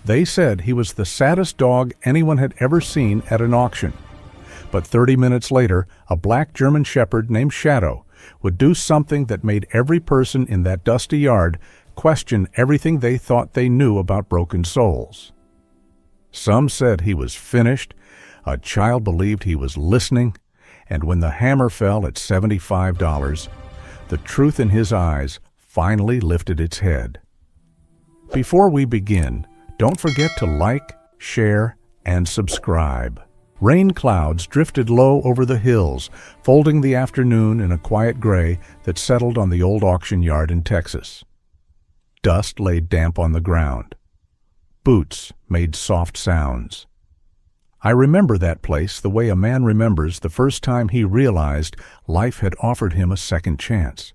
They said he was the saddest dog anyone had ever seen at an auction. But 30 minutes later, a black German shepherd named Shadow would do something that made every person in that dusty yard question everything they thought they knew about broken souls. Some said he was finished, a child believed he was listening, and when the hammer fell at $75, the truth in his eyes finally lifted its head. Before we begin, don't forget to like, share, and subscribe. Rain clouds drifted low over the hills, folding the afternoon in a quiet gray that settled on the old auction yard in Texas. Dust lay damp on the ground. Boots made soft sounds. I remember that place the way a man remembers the first time he realized life had offered him a second chance.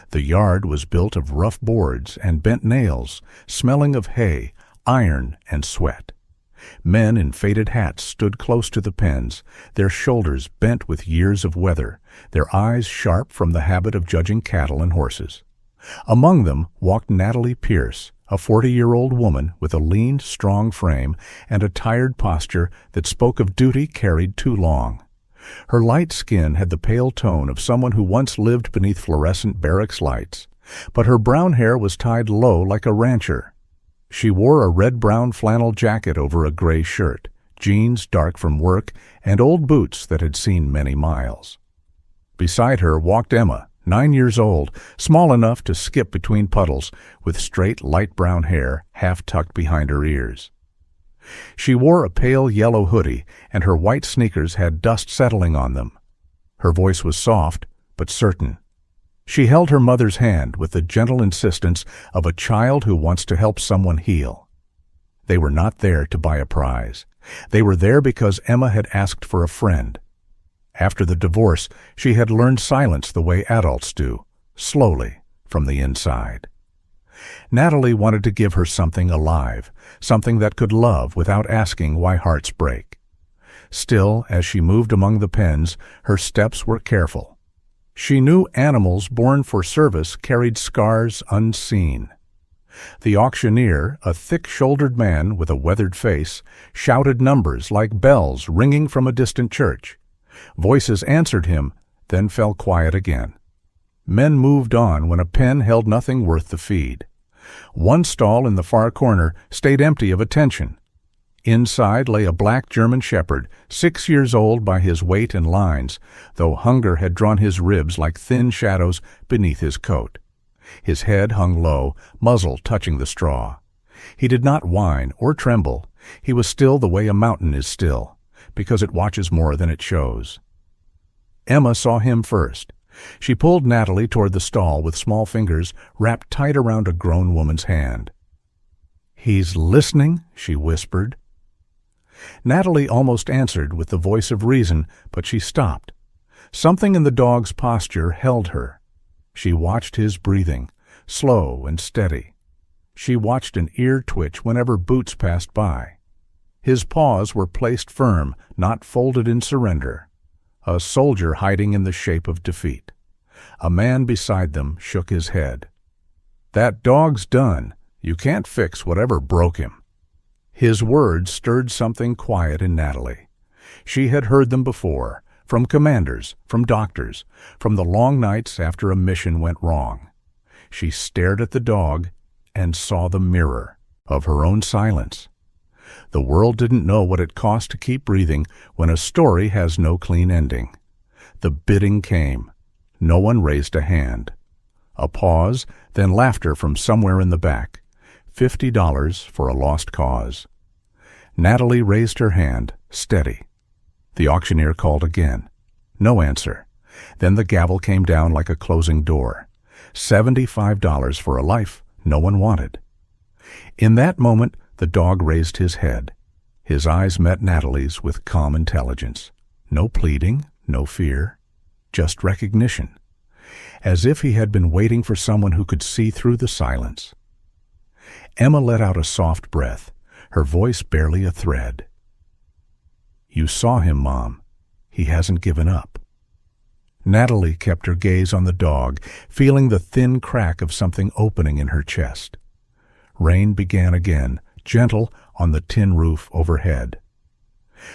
The yard was built of rough boards and bent nails, smelling of hay, iron, and sweat. Men in faded hats stood close to the pens, their shoulders bent with years of weather, their eyes sharp from the habit of judging cattle and horses. Among them walked Natalie Pierce, a 40-year-old woman with a lean, strong frame and a tired posture that spoke of duty carried too long. Her light skin had the pale tone of someone who once lived beneath fluorescent barracks lights, but her brown hair was tied low like a rancher. She wore a red-brown flannel jacket over a gray shirt, jeans dark from work, and old boots that had seen many miles. Beside her walked Emma, 9 years old, small enough to skip between puddles, with straight light brown hair half tucked behind her ears. She wore a pale yellow hoodie, and her white sneakers had dust settling on them. Her voice was soft, but certain. She held her mother's hand with the gentle insistence of a child who wants to help someone heal. They were not there to buy a prize. They were there because Emma had asked for a friend. After the divorce, she had learned silence the way adults do, slowly, from the inside. Natalie wanted to give her something alive, something that could love without asking why hearts break. Still, as she moved among the pens, her steps were careful. She knew animals born for service carried scars unseen. The auctioneer, a thick-shouldered man with a weathered face, shouted numbers like bells ringing from a distant church. Voices answered him, then fell quiet again. Men moved on when a pen held nothing worth the feed. One stall in the far corner stayed empty of attention. Inside lay a black German shepherd, 6 years old by his weight and lines, though hunger had drawn his ribs like thin shadows beneath his coat. His head hung low, muzzle touching the straw. He did not whine or tremble. He was still the way a mountain is still, because it watches more than it shows. Emma saw him first. She pulled Natalie toward the stall with small fingers wrapped tight around a grown woman's hand. "He's listening," she whispered. Natalie almost answered with the voice of reason, but she stopped. Something in the dog's posture held her. She watched his breathing, slow and steady. She watched an ear twitch whenever Boots passed by. His paws were placed firm, not folded in surrender. A soldier hiding in the shape of defeat. A man beside them shook his head. "That dog's done. You can't fix whatever broke him." His words stirred something quiet in Natalie. She had heard them before, from commanders, from doctors, from the long nights after a mission went wrong. She stared at the dog and saw the mirror of her own silence. The world didn't know what it cost to keep breathing when a story has no clean ending. The bidding came. No one raised a hand. A pause, then laughter from somewhere in the back. $50 for a lost cause. Natalie raised her hand, steady. The auctioneer called again. No answer. Then the gavel came down like a closing door. $75 for a life no one wanted. In that moment, the dog raised his head. His eyes met Natalie's with calm intelligence. No pleading, no fear, just recognition. As if he had been waiting for someone who could see through the silence. Emma let out a soft breath, her voice barely a thread. "You saw him, Mom. He hasn't given up." Natalie kept her gaze on the dog, feeling the thin crack of something opening in her chest. Rain began again, gentle on the tin roof overhead.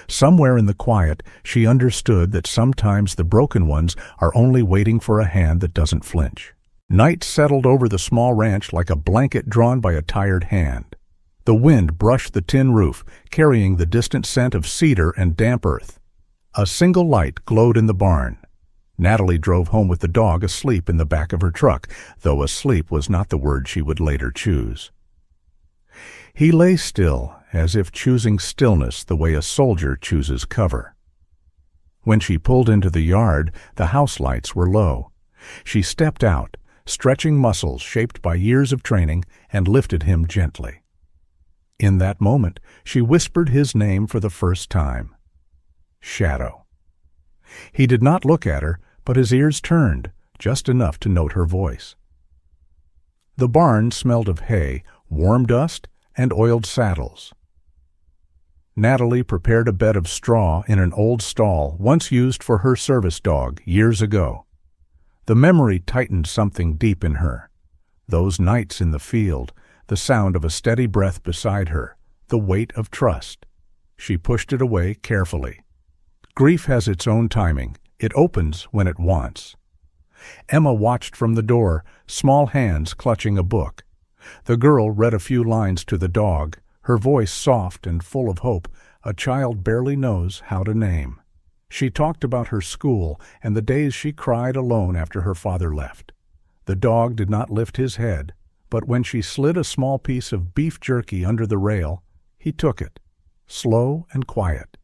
Somewhere in the quiet, she understood that sometimes the broken ones are only waiting for a hand that doesn't flinch. Night settled over the small ranch like a blanket drawn by a tired hand. The wind brushed the tin roof, carrying the distant scent of cedar and damp earth. A single light glowed in the barn. Natalie drove home with the dog asleep in the back of her truck, though asleep was not the word she would later choose. He lay still, as if choosing stillness the way a soldier chooses cover. When she pulled into the yard, the house lights were low. She stepped out, stretching muscles shaped by years of training, and lifted him gently. In that moment, she whispered his name for the first time. Shadow. He did not look at her, but his ears turned, just enough to note her voice. The barn smelled of hay, warm dust, and oiled saddles. Natalie prepared a bed of straw in an old stall once used for her service dog years ago. The memory tightened something deep in her. Those nights in the field, the sound of a steady breath beside her, the weight of trust. She pushed it away carefully. Grief has its own timing. It opens when it wants. Emma watched from the door, small hands clutching a book. The girl read a few lines to the dog, her voice soft and full of hope, a child barely knows how to name. She talked about her school and the days she cried alone after her father left. The dog did not lift his head, but when she slid a small piece of beef jerky under the rail, he took it, slow and quiet.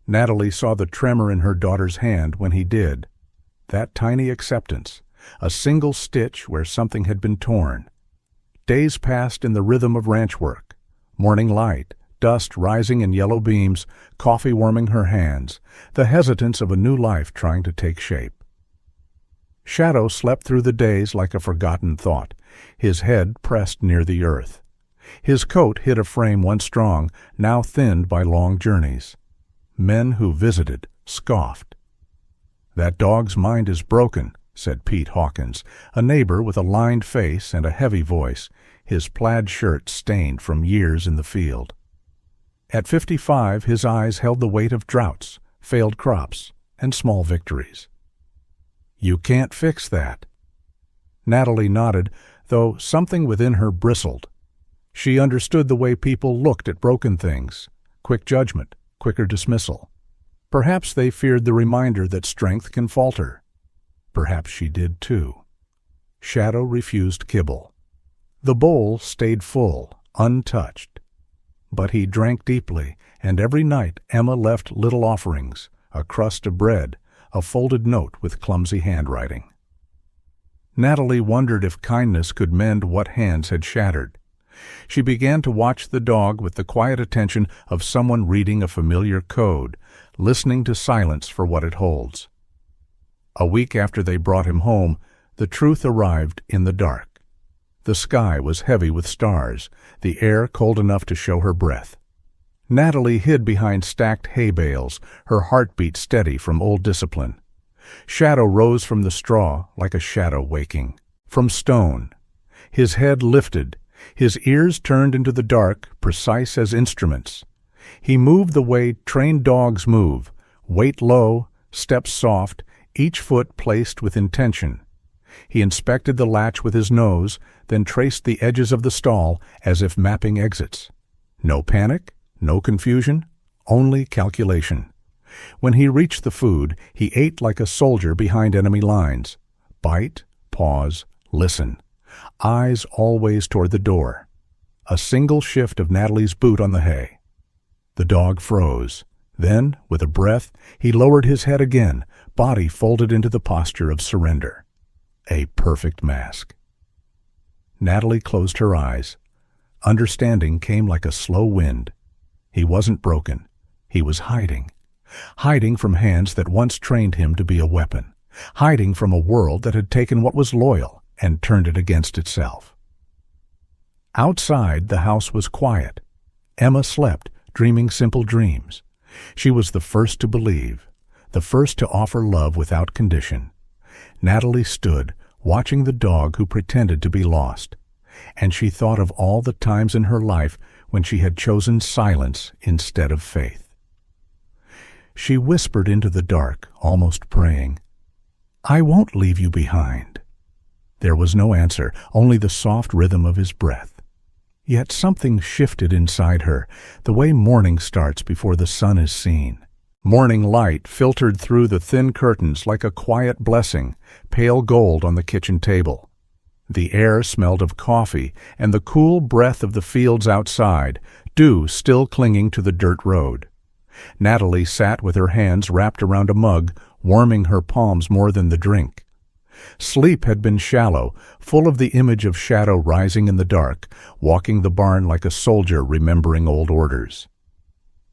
Natalie saw the tremor in her daughter's hand when he did. That tiny acceptance, a single stitch where something had been torn. Days passed in the rhythm of ranch work. Morning light, dust rising in yellow beams, coffee warming her hands, the hesitance of a new life trying to take shape. Shadow slept through the days like a forgotten thought, his head pressed near the earth. His coat hid a frame once strong, now thinned by long journeys. Men who visited scoffed. "That dog's mind is broken," said Pete Hawkins, a neighbor with a lined face and a heavy voice, his plaid shirt stained from years in the field. At 55, his eyes held the weight of droughts, failed crops, and small victories. "You can't fix that." Natalie nodded, though something within her bristled. She understood the way people looked at broken things, quick judgment, quicker dismissal. Perhaps they feared the reminder that strength can falter. Perhaps she did too. Shadow refused kibble. The bowl stayed full, untouched. But he drank deeply, and every night Emma left little offerings, a crust of bread, a folded note with clumsy handwriting. Natalie wondered if kindness could mend what hands had shattered. She began to watch the dog with the quiet attention of someone reading a familiar code, listening to silence for what it holds. A week after they brought him home, the truth arrived in the dark. The sky was heavy with stars, the air cold enough to show her breath. Natalie hid behind stacked hay bales, her heartbeat steady from old discipline. Shadow rose from the straw like a shadow waking, from stone. His head lifted, his ears turned into the dark, precise as instruments. He moved the way trained dogs move, weight low, steps soft, each foot placed with intention. He inspected the latch with his nose, then traced the edges of the stall as if mapping exits. No panic, no confusion, only calculation. When he reached the food, he ate like a soldier behind enemy lines. Bite, pause, listen. Eyes always toward the door. A single shift of Natalie's boot on the hay. The dog froze. Then, with a breath, he lowered his head again, body folded into the posture of surrender. A perfect mask. Natalie closed her eyes. Understanding came like a slow wind. He wasn't broken. He was hiding. Hiding from hands that once trained him to be a weapon. Hiding from a world that had taken what was loyal and turned it against itself. Outside, the house was quiet. Emma slept, dreaming simple dreams. She was the first to believe, the first to offer love without condition. Natalie stood, watching the dog who pretended to be lost, and she thought of all the times in her life when she had chosen silence instead of faith. She whispered into the dark, almost praying, "I won't leave you behind." There was no answer, only the soft rhythm of his breath. Yet something shifted inside her, the way morning starts before the sun is seen. Morning light filtered through the thin curtains like a quiet blessing, pale gold on the kitchen table. The air smelled of coffee and the cool breath of the fields outside, dew still clinging to the dirt road. Natalie sat with her hands wrapped around a mug, warming her palms more than the drink. Sleep had been shallow, full of the image of Shadow rising in the dark, walking the barn like a soldier remembering old orders.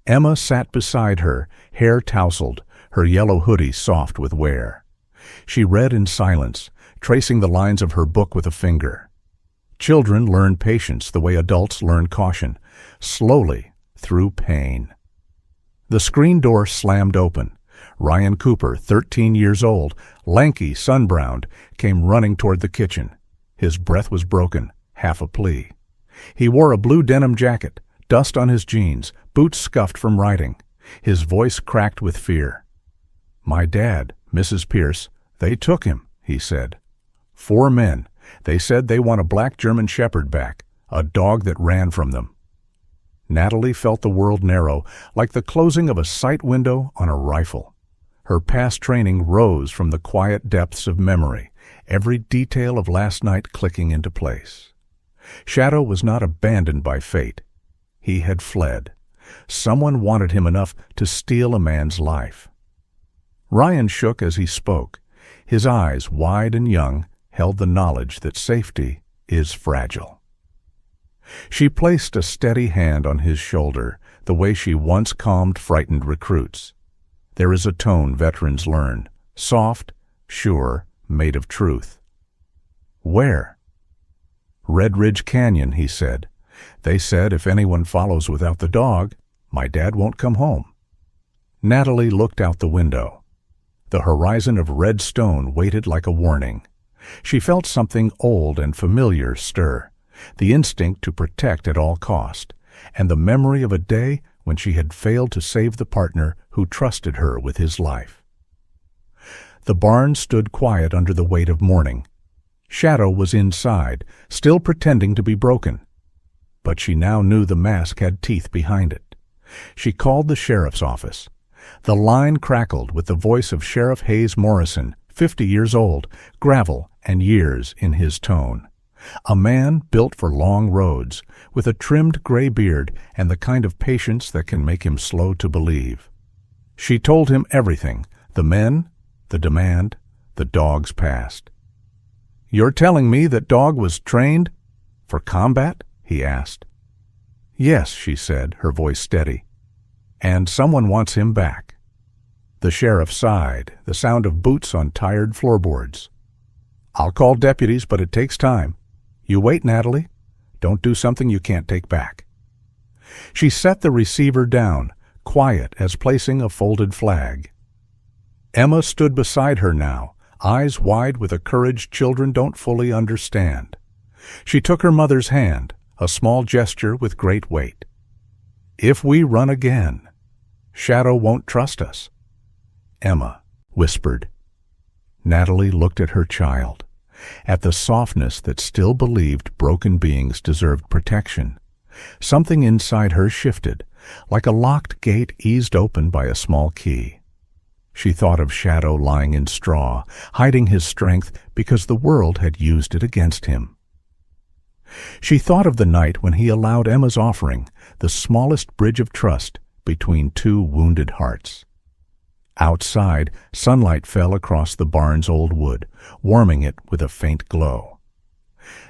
Emma sat beside her, hair tousled, her yellow hoodie soft with wear. She read in silence, tracing the lines of her book with a finger. Children learn patience the way adults learn caution, slowly, through pain. The screen door slammed open. Ryan Cooper, 13 years old, lanky, sun-browned, came running toward the kitchen. His breath was broken, half a plea. He wore a blue denim jacket, dust on his jeans, boots scuffed from riding. His voice cracked with fear. "My dad, Mrs. Pierce, they took him," he said. "4 men. They said they want a black German shepherd back, a dog that ran from them." Natalie felt the world narrow, like the closing of a sight window on a rifle. Her past training rose from the quiet depths of memory, every detail of last night clicking into place. Shadow was not abandoned by fate. He had fled. Someone wanted him enough to steal a man's life. Ryan shook as he spoke. His eyes, wide and young, held the knowledge that safety is fragile. She placed a steady hand on his shoulder, the way she once calmed frightened recruits. There is a tone veterans learn, soft, sure, made of truth. "Where?" "Red Ridge Canyon," he said. "They said if anyone follows without the dog, my dad won't come home." Natalie looked out the window. The horizon of red stone waited like a warning. She felt something old and familiar stir, the instinct to protect at all cost, and the memory of a day when she had failed to save the partner who trusted her with his life. The barn stood quiet under the weight of morning. Shadow was inside, still pretending to be broken. But she now knew the mask had teeth behind it. She called the sheriff's office. The line crackled with the voice of Sheriff Hayes Morrison, 50 years old, gravel and years in his tone. A man built for long roads, with a trimmed gray beard and the kind of patience that can make him slow to believe. She told him everything, the men, the demand, the dog's past. "You're telling me that dog was trained for combat?" he asked. "Yes," she said, her voice steady. "And someone wants him back." The sheriff sighed, the sound of boots on tired floorboards. "I'll call deputies, but it takes time. You wait, Natalie. Don't do something you can't take back." She set the receiver down, quiet as placing a folded flag. Emma stood beside her now, eyes wide with a courage children don't fully understand. She took her mother's hand, a small gesture with great weight. "If we run again, Shadow won't trust us." Emma whispered. Natalie looked at her child, at the softness that still believed broken beings deserved protection. Something inside her shifted, like a locked gate eased open by a small key. She thought of Shadow lying in straw, hiding his strength because the world had used it against him. She thought of the night when he allowed Emma's offering, the smallest bridge of trust between 2 wounded hearts. Outside, sunlight fell across the barn's old wood, warming it with a faint glow.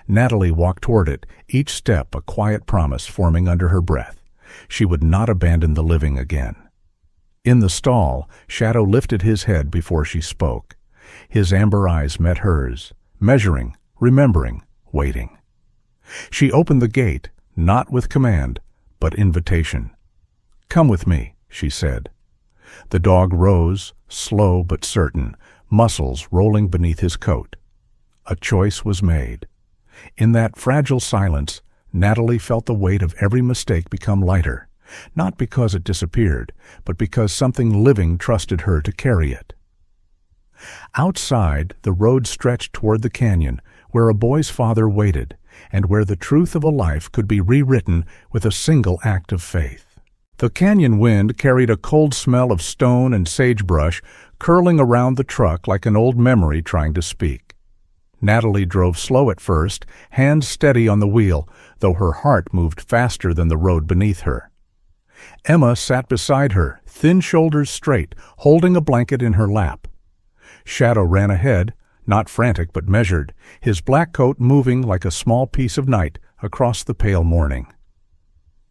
Natalie walked toward it, each step a quiet promise forming under her breath. She would not abandon the living again. In the stall, Shadow lifted his head before she spoke. His amber eyes met hers, measuring, remembering, waiting. She opened the gate, not with command, but invitation. "Come with me," she said. The dog rose, slow but certain, muscles rolling beneath his coat. A choice was made. In that fragile silence, Natalie felt the weight of every mistake become lighter, not because it disappeared, but because something living trusted her to carry it. Outside, the road stretched toward the canyon, where a boy's father waited, and where the truth of a life could be rewritten with a single act of faith. The canyon wind carried a cold smell of stone and sagebrush curling around the truck like an old memory trying to speak. Natalie drove slow at first, hands steady on the wheel, though her heart moved faster than the road beneath her. Emma sat beside her, thin shoulders straight, holding a blanket in her lap. Shadow ran ahead, not frantic but measured, his black coat moving like a small piece of night across the pale morning.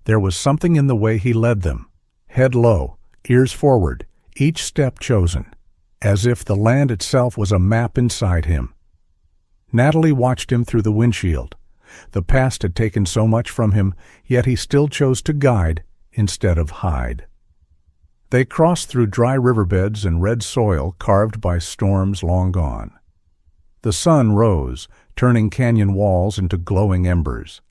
There was something in the way he led them, head low, ears forward, each step chosen, as if the land itself was a map inside him. Natalie watched him through the windshield. The past had taken so much from him, yet he still chose to guide instead of hide. They crossed through dry riverbeds and red soil carved by storms long gone. The sun rose, turning canyon walls into glowing embers.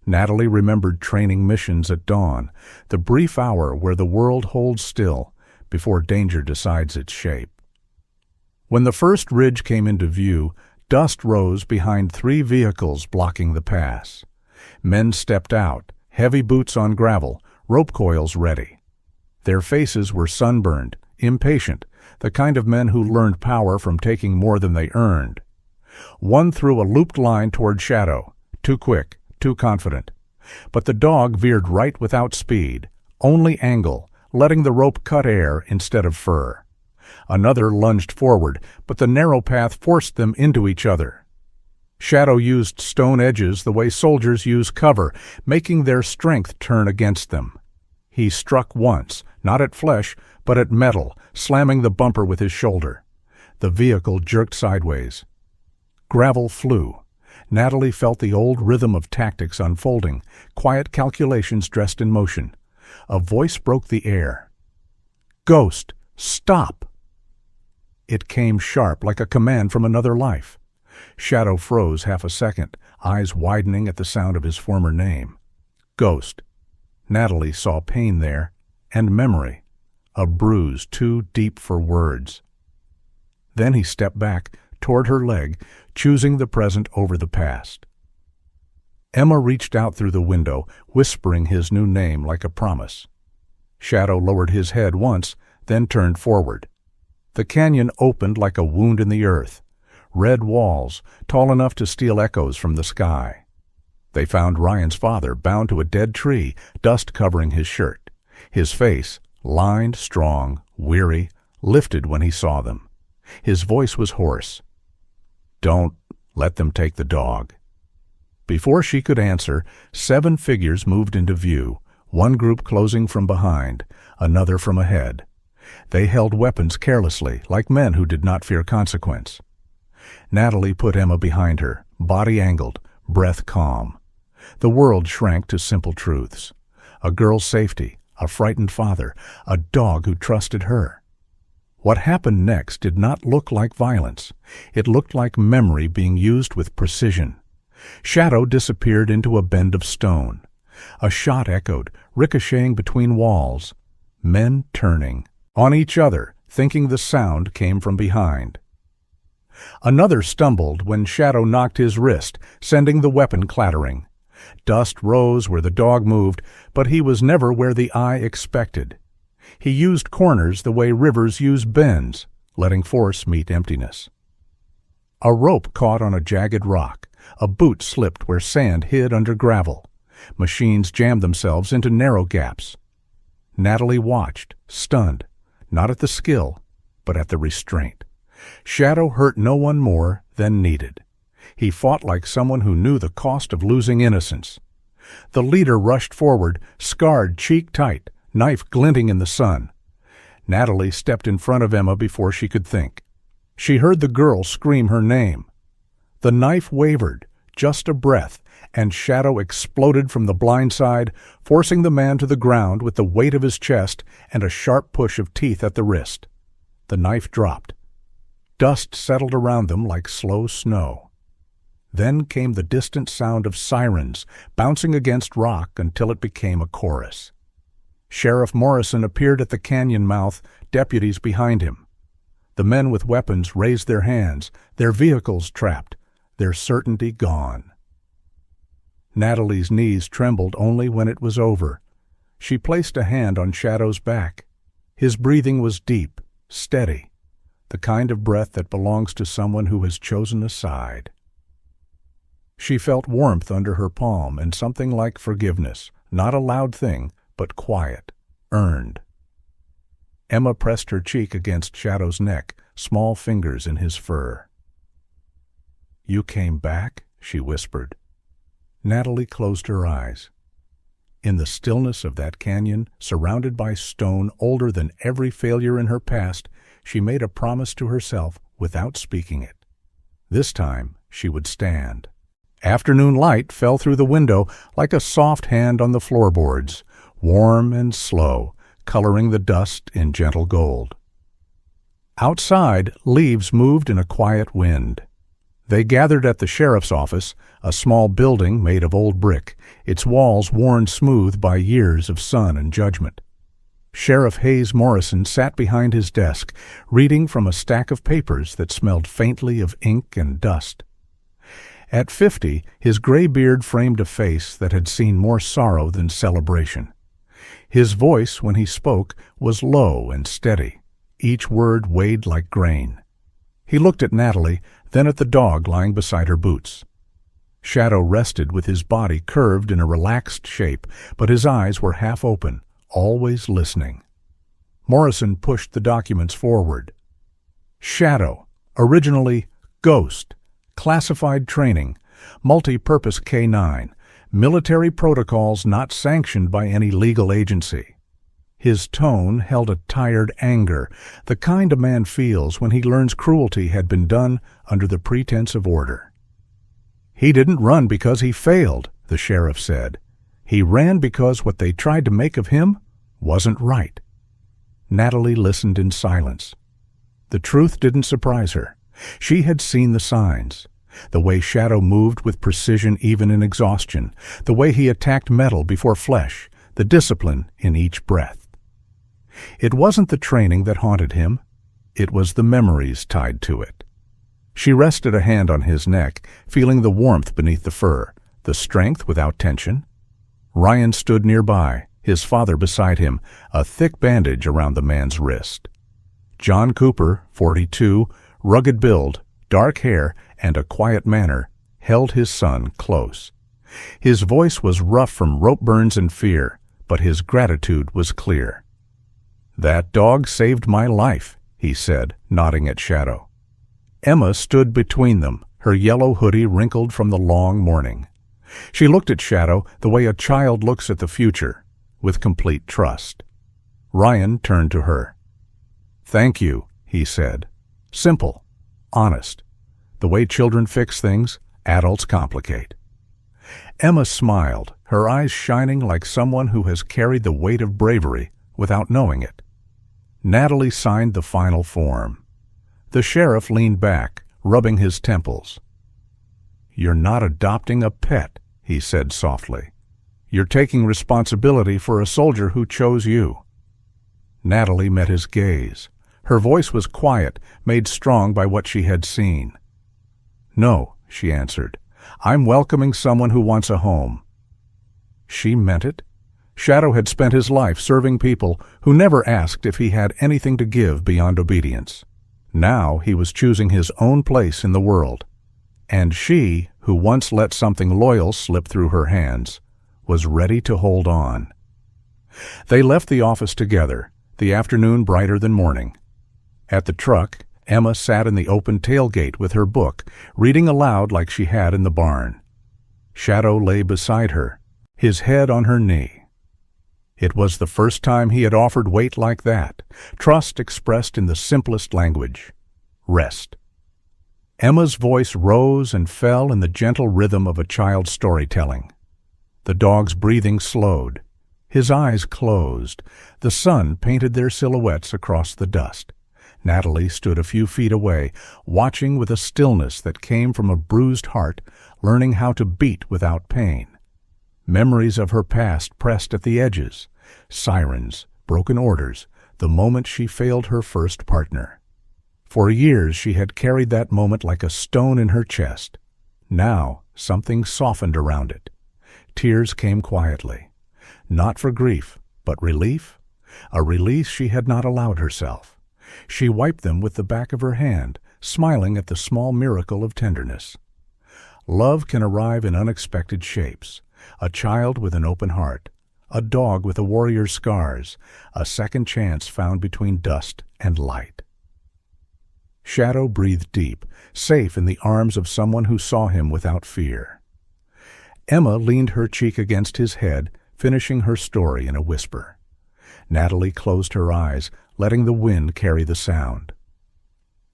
Natalie remembered training missions at dawn, the brief hour where the world holds still before danger decides its shape. When the first ridge came into view, dust rose behind 3 vehicles blocking the pass. Men stepped out, heavy boots on gravel, rope coils ready. Their faces were sunburned, impatient, the kind of men who learned power from taking more than they earned. One threw a looped line toward Shadow, too quick, too confident. But the dog veered right without speed, only angle, letting the rope cut air instead of fur. Another lunged forward, but the narrow path forced them into each other. Shadow used stone edges the way soldiers use cover, making their strength turn against them. He struck once, not at flesh, but at metal, slamming the bumper with his shoulder. The vehicle jerked sideways. Gravel flew. Natalie felt the old rhythm of tactics unfolding, quiet calculations dressed in motion. A voice broke the air. "Ghost, stop!" It came sharp, like a command from another life. Shadow froze half a second, eyes widening at the sound of his former name. Ghost. Natalie saw pain there, and memory, a bruise too deep for words. Then he stepped back, toward her leg, choosing the present over the past. Emma reached out through the window, whispering his new name like a promise. Shadow lowered his head once, then turned forward. The canyon opened like a wound in the earth. Red walls, tall enough to steal echoes from the sky. They found Ryan's father bound to a dead tree, dust covering his shirt. His face, lined, strong, weary, lifted when he saw them. His voice was hoarse. "Don't let them take the dog." Before she could answer, 7 figures moved into view, one group closing from behind, another from ahead. They held weapons carelessly, like men who did not fear consequence. Natalie put Emma behind her, body angled, breath calm. The world shrank to simple truths. A girl's safety, a frightened father, a dog who trusted her. What happened next did not look like violence. It looked like memory being used with precision. Shadow disappeared into a bend of stone. A shot echoed, ricocheting between walls. Men turning on each other, thinking the sound came from behind. Another stumbled when Shadow knocked his wrist, sending the weapon clattering. Dust rose where the dog moved, but he was never where the eye expected. He used corners the way rivers use bends, letting force meet emptiness. A rope caught on a jagged rock. A boot slipped where sand hid under gravel. Machines jammed themselves into narrow gaps. Natalie watched, stunned, not at the skill, but at the restraint. Shadow hurt no one more than needed. He fought like someone who knew the cost of losing innocence. The leader rushed forward, scarred cheek tight, knife glinting in the sun. Natalie stepped in front of Emma before she could think. She heard the girl scream her name. The knife wavered, just a breath, and Shadow exploded from the blind side, forcing the man to the ground with the weight of his chest and a sharp push of teeth at the wrist. The knife dropped. Dust settled around them like slow snow. Then came the distant sound of sirens bouncing against rock until it became a chorus. Sheriff Morrison appeared at the canyon mouth, deputies behind him. The men with weapons raised their hands, their vehicles trapped, their certainty gone. Natalie's knees trembled only when it was over. She placed a hand on Shadow's back. His breathing was deep, steady, the kind of breath that belongs to someone who has chosen a side. She felt warmth under her palm and something like forgiveness, not a loud thing, but quiet, earned. Emma pressed her cheek against Shadow's neck, small fingers in his fur. "You came back?" she whispered. Natalie closed her eyes. In the stillness of that canyon, surrounded by stone older than every failure in her past, she made a promise to herself without speaking it. This time she would stand. Afternoon light fell through the window like a soft hand on the floorboards, warm and slow, coloring the dust in gentle gold. Outside, leaves moved in a quiet wind. They gathered at the sheriff's office, a small building made of old brick, its walls worn smooth by years of sun and judgment. Sheriff Hayes Morrison sat behind his desk, reading from a stack of papers that smelled faintly of ink and dust. At 50, his gray beard framed a face that had seen more sorrow than celebration. His voice, when he spoke, was low and steady, each word weighed like grain. He looked at Natalie, then at the dog lying beside her boots. Shadow rested with his body curved in a relaxed shape, but his eyes were half open, always listening. Morrison pushed the documents forward. Shadow, originally Ghost, classified training, multi-purpose K-9, military protocols not sanctioned by any legal agency. His tone held a tired anger, the kind a man feels when he learns cruelty had been done under the pretense of order. "He didn't run because he failed," the sheriff said. "He ran because what they tried to make of him wasn't right." Natalie listened in silence. The truth didn't surprise her. She had seen the signs. The way Shadow moved with precision even in exhaustion, the way he attacked metal before flesh, the discipline in each breath. It wasn't the training that haunted him. It was the memories tied to it. She rested a hand on his neck, feeling the warmth beneath the fur, the strength without tension. Ryan stood nearby, his father beside him, a thick bandage around the man's wrist. John Cooper, 42, rugged build, dark hair, and a quiet manner, held his son close. His voice was rough from rope burns and fear, but his gratitude was clear. "That dog saved my life," he said, nodding at Shadow. Emma stood between them, her yellow hoodie wrinkled from the long morning. She looked at Shadow the way a child looks at the future, with complete trust. Ryan turned to her. "Thank you," he said. Simple, honest. The way children fix things, adults complicate. Emma smiled, her eyes shining like someone who has carried the weight of bravery without knowing it. Natalie signed the final form. The sheriff leaned back, rubbing his temples. "You're not adopting a pet," he said softly. "You're taking responsibility for a soldier who chose you." Natalie met his gaze. Her voice was quiet, made strong by what she had seen. "No," she answered. "I'm welcoming someone who wants a home." She meant it. Shadow had spent his life serving people who never asked if he had anything to give beyond obedience. Now he was choosing his own place in the world. And she, who once let something loyal slip through her hands, was ready to hold on. They left the office together, the afternoon brighter than morning. At the truck, Emma sat in the open tailgate with her book, reading aloud like she had in the barn. Shadow lay beside her, his head on her knee. It was the first time he had offered weight like that, trust expressed in the simplest language. Rest. Emma's voice rose and fell in the gentle rhythm of a child's storytelling. The dog's breathing slowed. His eyes closed. The sun painted their silhouettes across the dust. Natalie stood a few feet away, watching with a stillness that came from a bruised heart, learning how to beat without pain. Memories of her past pressed at the edges, sirens, broken orders, the moment she failed her first partner. For years she had carried that moment like a stone in her chest. Now something softened around it. Tears came quietly, not for grief, but relief, a release she had not allowed herself. She wiped them with the back of her hand, smiling at the small miracle of tenderness. Love can arrive in unexpected shapes. A child with an open heart, a dog with a warrior's scars, a second chance found between dust and light. Shadow breathed deep, safe in the arms of someone who saw him without fear. Emma leaned her cheek against his head, finishing her story in a whisper. Natalie closed her eyes, letting the wind carry the sound.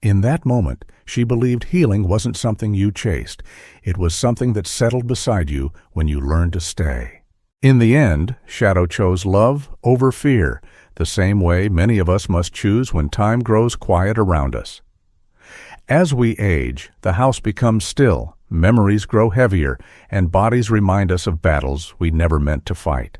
In that moment, she believed healing wasn't something you chased. It was something that settled beside you when you learned to stay. In the end, Shadow chose love over fear, the same way many of us must choose when time grows quiet around us. As we age, the house becomes still, memories grow heavier, and bodies remind us of battles we never meant to fight.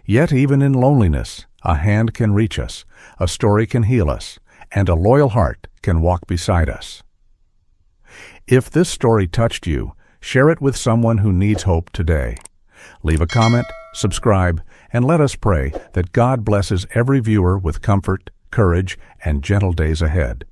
Yet even in loneliness, a hand can reach us, a story can heal us, and a loyal heart can walk beside us. If this story touched you, share it with someone who needs hope today. Leave a comment, subscribe, and let us pray that God blesses every viewer with comfort, courage, and gentle days ahead.